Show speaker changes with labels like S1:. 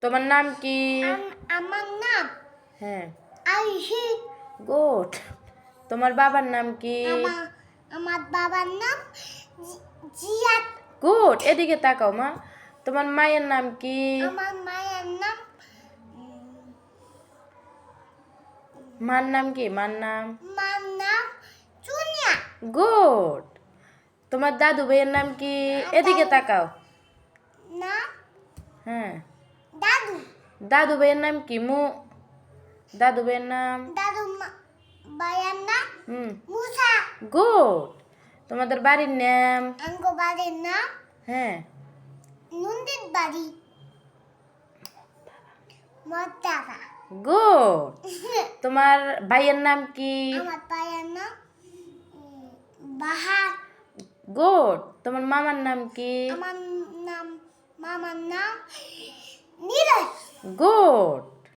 S1: তোমার নাম কি?
S2: আমার নাম
S1: হ্যাঁ।
S2: আইহি।
S1: গুড। তোমার বাবার নাম কি?
S2: আমার বাবার নাম জিয়াদ।
S1: গুড। এদিকে তাকাও মা। তোমার মায়ের নাম কি?
S2: আমার মায়ের নাম
S1: মার নাম কি? মার নাম
S2: চুনিয়া।
S1: গুড। তোমার দাদু ভাইয়ের নাম কি? এদিকে তাকাও।
S2: না
S1: হ্যাঁ।
S2: দাদু।
S1: দাদু ভাইয়ের নাম কি? দাদু ভাইয়ের নাম?
S2: ভাইয়ের নাম মুসা।
S1: গুড। তোমাদের বাড়ির নাম?
S2: আঙ্গো বাড়ির নাম
S1: হ্যাঁ।
S2: নন্দিত বাড়ি মর্তাদা।
S1: গুড। তোমার ভাইয়ের নাম কি?
S2: আমার ভাইয়ের নাম বাহার।
S1: গুড। তোমার মামার নাম কি?
S2: মামার নাম নীরজ।
S1: গুড।